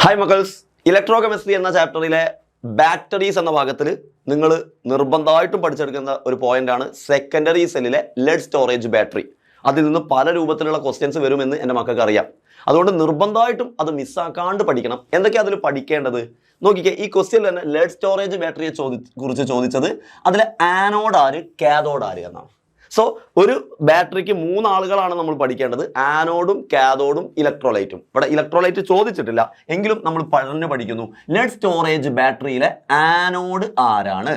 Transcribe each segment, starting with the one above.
Hi മക്കൾസ്, electrochemistry എന്ന ചാപ്റ്ററിലെ batteries എന്ന ഭാഗത്തിൽ നിങ്ങൾ നിർബന്ധമായിട്ടും പഠിച്ചെടുക്കുന്ന ഒരു പോയിന്റാണ് സെക്കൻഡറി സെല്ലിലെ ലെഡ് സ്റ്റോറേജ് ബാറ്ററി. അതിൽ നിന്ന് പല രൂപത്തിലുള്ള ക്വസ്റ്റ്യൻസ് വരുമെന്ന് എൻ്റെ മക്കൾക്ക് അറിയാം. അതുകൊണ്ട് നിർബന്ധമായിട്ടും അത് മിസ്സാക്കാണ്ട് പഠിക്കണം. എന്തൊക്കെയാണ് അതിൽ പഠിക്കേണ്ടത് നോക്കിക്കേ. ഈ ക്വസ്റ്റ്യൻ തന്നെ ലെഡ് സ്റ്റോറേജ് ബാറ്ററിയെ കുറിച്ച് ചോദിച്ചത് അതിലെ ആനോഡ് ആര് കാഥോഡ് ആര് എന്നാണ്. സോ ഒരു ബാറ്ററിക്ക് മൂന്നാളുകളാണ് നമ്മൾ പഠിക്കേണ്ടത്: ആനോഡും കാഥോഡും ഇലക്ട്രോലൈറ്റും. ഇവിടെ ഇലക്ട്രോലൈറ്റ് ചോദിച്ചിട്ടില്ല, എങ്കിലും നമ്മൾ പഠിക്കുന്നു. ലെഡ് സ്റ്റോറേജ് ബാറ്ററിയിലെ ആനോഡ് ആരാണ്?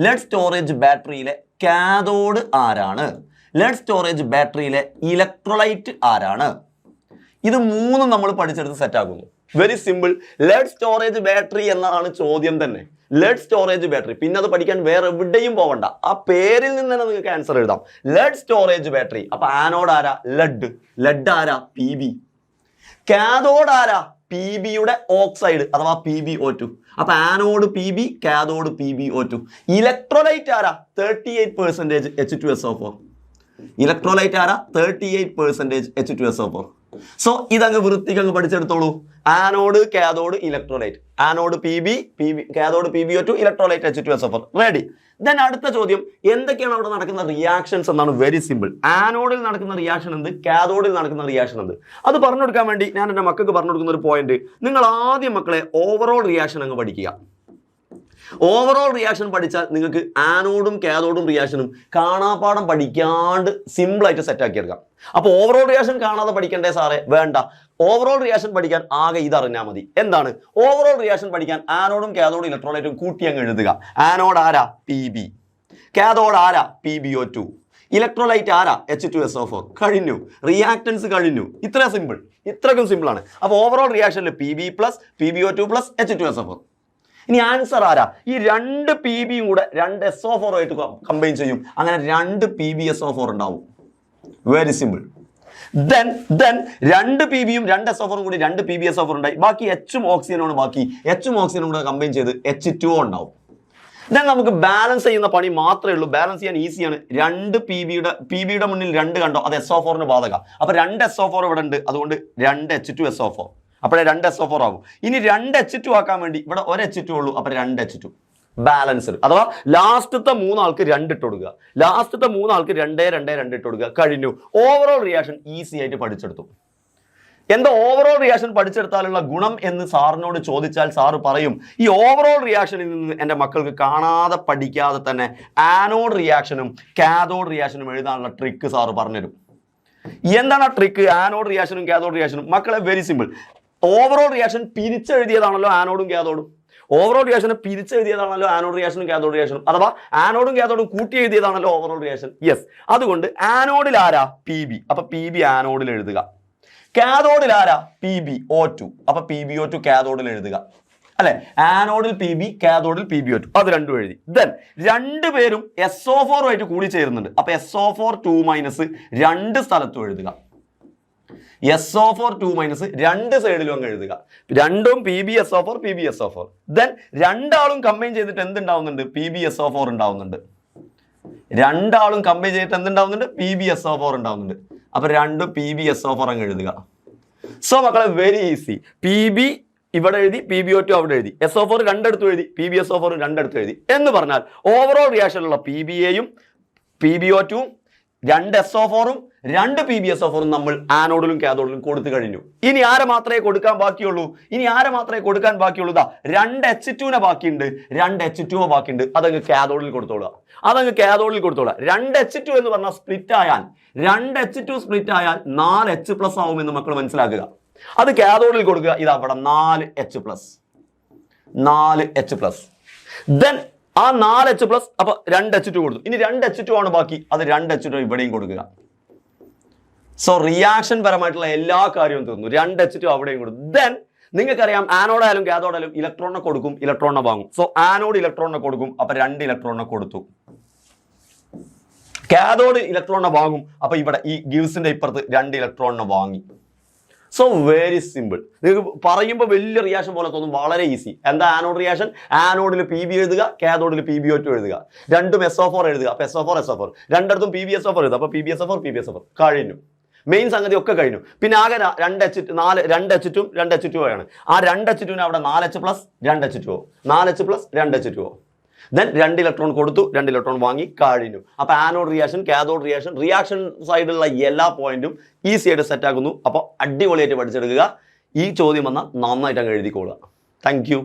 ലെഡ് സ്റ്റോറേജ് ബാറ്ററിയിലെ കാഥോഡ് ആരാണ്? ലെഡ് സ്റ്റോറേജ് ബാറ്ററിയിലെ ഇലക്ട്രോലൈറ്റ് ആരാണ്? ഇത് മൂന്നും നമ്മൾ പഠിച്ചെടുത്ത് സെറ്റാക്കുന്നു. Very simple. Lead storage battery എന്നതാണ് ചോദ്യം തന്നെ. ലെഡ് സ്റ്റോറേജ് ബാറ്ററി, പിന്നെ അത് പഠിക്കാൻ വേറെ എവിടെയും പോവണ്ട, ആ പേരിൽ നിന്ന് തന്നെ നിങ്ങൾക്ക് ആൻസർ എഴുതാം. Lead storage battery. അപ്പൊ ആനോഡ് ആരാ? ലെഡ്. ലെഡ് ആരാ? PB. കാഥോഡ് ആരാ? PBയുടെ ഓക്സൈഡ് അഥവാ PbO2. അപ്പൊ anode PB, cathode PbO2. Electrolyte ആരാ? 38% H2SO4. ഇലക്ട്രോലൈറ്റ് ആരാ? 38% H2SO4. സോ ഇതങ്ങ് വൃത്തിക്കങ്ങ് പഠിച്ചെടുത്തോളൂ. Anode, cathode, electrolyte. Anode PB, cathode PbO2, electrolyte H2SO4. Ready. Then അടുത്ത ചോദ്യം, എന്തൊക്കെയാണ് അവിടെ നടക്കുന്ന റിയാക്ഷൻസ് എന്നാണ്. Very simple. ആനോഡിൽ നടക്കുന്ന റിയാക്ഷൻ എന്ത്, കാഥോഡിൽ നടക്കുന്ന റിയാക്ഷൻ എന്ത്, അത് പറഞ്ഞു കൊടുക്കാൻ വേണ്ടി ഞാൻ എൻ്റെ മക്കൾക്ക് പറഞ്ഞു കൊടുക്കുന്ന ഒരു പോയിന്റ്. നിങ്ങൾ ആദ്യം മക്കളെ ഓവറോൾ റിയാക്ഷൻ അങ്ങ് പഠിക്കുക. ഓവറോൾ റിയാക്ഷൻ പഠിച്ചാൽ നിങ്ങൾക്ക് ആനോഡും കാഥോഡും റിയാക്ഷനും കാണാപ്പാടം പഠിക്കാണ്ട് സിമ്പിളായിട്ട് സെറ്റാക്കി എടുക്കാം. അപ്പോൾ ഓവറോൾ റിയാക്ഷൻ കാണാതെ പഠിക്കണ്ടേ സാറേ? വേണ്ട. ഓവറോൾ റിയാക്ഷൻ പഠിക്കാൻ ആകെ ഇതറിഞ്ഞാൽ മതി. എന്താണ് ഓവറോൾ റിയാക്ഷൻ പഠിക്കാൻ? ആനോഡും കാഥോഡും ഇലക്ട്രോലൈറ്റും കൂട്ടി അങ്ങ് എഴുതുക. ആനോഡ് ആരാ? PB. കാഥോഡ് ആരാ? PbO2. ഇലക്ട്രോലൈറ്റ് ആരാ? H2SO4. കഴിഞ്ഞു. റിയാക്ടൻസ് കഴിഞ്ഞു. ഇത്ര സിമ്പിൾ, ഇത്രക്കും സിമ്പിളാണ്. അപ്പോൾ ഓവറോൾ റിയാക്ഷനിൽ PB plus PbO2 plus H2SO4. ഇനി ആൻസർ ആരാ? ഈ രണ്ട് PBയും കൂടെ രണ്ട് SO4 ആയിട്ട് കമ്പൈൻ ചെയ്യും. അങ്ങനെ രണ്ട് PbSO4 ഉണ്ടാവും. Very simple. ദെൻ രണ്ട് PBയും രണ്ട് SO4 കൂടി രണ്ട് PbSO4 ഉണ്ടായി. ബാക്കി Hഉം ഓക്സിജനുമാണ് ബാക്കി. Hഉം ഓക്സിജനും കൂടെ കമ്പൈൻ ചെയ്ത് H2O ഉണ്ടാവും. ദെൻ നമുക്ക് ബാലൻസ് ചെയ്യുന്ന പണി മാത്രമേ ഉള്ളൂ. ബാലൻസ് ചെയ്യാൻ ഈസിയാണ്. രണ്ട് PBയുടെ മുന്നിൽ രണ്ട് കണ്ടോ, അത് SO4ന് ബാധക. അപ്പൊ രണ്ട് SO4 ഇവിടെ ഉണ്ട്, അതുകൊണ്ട് രണ്ട് H2SO4. അപ്പോഴേ രണ്ട് SO4 ആകും. ഇനി രണ്ട് H2 ആക്കാൻ വേണ്ടി ഇവിടെ ഒരു H2 ഉള്ളൂ, അപ്പൊ രണ്ട് H2 ബാലൻസ്ഡ്. അഥവാ ലാസ്റ്റത്തെ മൂന്നാൾക്ക് രണ്ട് ഇട്ട് കൊടുക്കുക. ലാസ്റ്റത്തെ മൂന്നാൾക്ക് രണ്ടേ ഇട്ട് കൊടുക്കുക. കഴിഞ്ഞു. ഓവറോൾ റിയാക്ഷൻ ഈസി ആയിട്ട് പഠിച്ചെടുത്തു. എന്താ ഓവറോൾ റിയാക്ഷൻ പഠിച്ചെടുത്താലുള്ള ഗുണം എന്ന് സാറിനോട് ചോദിച്ചാൽ സാറ് പറയും, ഈ ഓവറോൾ റിയാക്ഷനിൽ നിന്ന് എൻ്റെ മക്കൾക്ക് കാണാതെ പഠിക്കാതെ തന്നെ ആനോഡ് റിയാക്ഷനും കാഥോഡ് റിയാക്ഷനും എഴുതാനുള്ള ട്രിക്ക് സാറ് പറഞ്ഞുതരും. എന്താണ് ആ ട്രിക്ക്? ആനോഡ് റിയാക്ഷനും കാഥോഡ് റിയാക്ഷനും മക്കളെ വെരി സിമ്പിൾ. ഓവറോൾ റിയാക്ഷൻ പിരിച്ചെഴുതിയതാണല്ലോ ആനോഡും കാഥോഡും. ഓവറോൾ റിയാക്ഷനെ പിരിച്ചെഴുതിയതാണല്ലോ ആനോഡ് റിയാക്ഷനും കാഥോഡ് റിയാക്ഷനും. അഥവാ ആനോഡും കാഥോഡും കൂട്ടി എഴുതിയതാണല്ലോ ഓവറോൾ റിയാക്ഷൻ. യെസ്. അതുകൊണ്ട് ആനോഡിൽ ആരാ? PB. അപ്പൊ PB ആനോഡിൽ എഴുതുക. കാഥോഡിൽ ആരാ? PbO2. അപ്പൊ PbO2 കാഥോഡിൽ എഴുതുക. അല്ലെ? ആനോഡിൽ PB, കാഥോഡിൽ PbO2. അത് രണ്ടും എഴുതി. ദെൻ രണ്ടുപേരും SO4 ആയിട്ട് കൂടി ചേരുന്നുണ്ട്. അപ്പൊ SO4 2- രണ്ട് സ്ഥലത്തും എഴുതുക. SO4 2- രണ്ട് സൈഡിലും അങ്ങ് എഴുതുക. രണ്ടും PbSO4 PbSO4. ദെൻ രണ്ടാളും കമ്പൈൻ ചെയ്തിട്ട് എന്തുണ്ടാവുന്നുണ്ട്? PbSO4 ഉണ്ടാവുന്നുണ്ട്. രണ്ടാളും കമ്പൈൻ ചെയ്തിട്ട് എന്തുണ്ടാവുന്നുണ്ട്? PbSO4 ഉണ്ടാവുന്നുണ്ട്. അപ്പൊ രണ്ടും PbSO4 അങ്ങ് എഴുതുക. സോ മക്കളെ വെരി ഈസി. PB ഇവിടെ എഴുതി, PbO2 അവിടെ എഴുതി, SO4 രണ്ടിടത്തും എഴുതി, PbSO4 രണ്ടിടത്തും എഴുതി. എന്ന് പറഞ്ഞാൽ ഓവറോൾ റിയാക്ഷനിലുള്ള PBയെയും PbO2 രണ്ട് SO4ഉം രണ്ട് PbSO4ഉം നമ്മൾ ആനോഡിലും കാഥോഡിലും കൊടുത്തു കഴിഞ്ഞു. ഇനി ആരെ മാത്രമേ കൊടുക്കാൻ ബാക്കിയുള്ളൂ? ഇതാ രണ്ട് H2നെ ബാക്കിയുണ്ട്, രണ്ട് H2O ബാക്കിയുണ്ട്. അതങ്ങ് കാഥോഡിൽ കൊടുത്തോളുക. രണ്ട് H2 എന്ന് പറഞ്ഞാൽ സ്പ്ലിറ്റ് ആയാൽ, രണ്ട് H2 സ്പ്ലിറ്റ് ആയാൽ 4H+ ആവുമെന്ന് മക്കൾ മനസ്സിലാക്കുക. അത് കാഥോഡിൽ കൊടുക്കുക. ഇതാ അവിടെ 4H+. ദെൻ ആ 4H+, അപ്പൊ രണ്ട് H2 കൊടുത്തു. ഇനി രണ്ട് H2 ആണ് ബാക്കി, അത് രണ്ട് H2 ഇവിടെയും കൊടുക്കുക. സോ റിയാക്ഷൻ പരമായിട്ടുള്ള എല്ലാ കാര്യവും തീർന്നു. രണ്ട് H2 അവിടെയും കൊടുത്തു. ദെൻ നിങ്ങൾക്കറിയാം ആനോഡായാലും കാഥോഡായാലും ഇലക്ട്രോണിനെ കൊടുക്കും, ഇലക്ട്രോണിനെ വാങ്ങും. സോ ആനോഡ് ഇലക്ട്രോണിനെ കൊടുക്കും, അപ്പൊ രണ്ട് ഇലക്ട്രോണിനെ കൊടുത്തു. കാഥോഡ് ഇലക്ട്രോണിനെ വാങ്ങും, അപ്പൊ ഇവിടെ ഈ ഗിവ്സിന്റെ ഇപ്പുറത്ത് രണ്ട് ഇലക്ട്രോണിനെ വാങ്ങി. So very simple. നിങ്ങൾക്ക് പറയുമ്പോൾ വലിയ റിയാക്ഷൻ പോലെ തോന്നും, വളരെ ഈസി. എന്താ ആനോഡ് റിയാക്ഷൻ? ആനോഡിൽ PB എഴുതുക, കാഥോഡിൽ PbO2 എഴുതുക. രണ്ടും SO4 എഴുതുക, അപ്പൊ SO4 രണ്ടിടത്തും PbSO4 എഴുതുക, അപ്പൊ PbSO4 കഴിഞ്ഞു. മെയിൻ സംഗതി ഒക്കെ കഴിഞ്ഞു. പിന്നെ ആകെ 2 H2 ആണ്. ആ 2 H2 അവിടെ 4H plus 2 H2O, 4H plus 2 H2O. Then 2 electron കൊടുത്തു, 2 ഇലക്ട്രോൺ വാങ്ങി, കഴിഞ്ഞു. അപ്പോൾ anode reaction, cathode reaction, reaction സൈഡിലുള്ള എല്ലാ പോയിന്റും ഈസി ആയിട്ട് സെറ്റ് ആക്കുന്നു. അപ്പോൾ അടിപൊളിയായിട്ട് പഠിച്ചെടുക്കുക. ഈ ചോദ്യം വന്നാൽ നന്നായിട്ട് അങ്ങ് എഴുതിക്കോളുക. Thank you.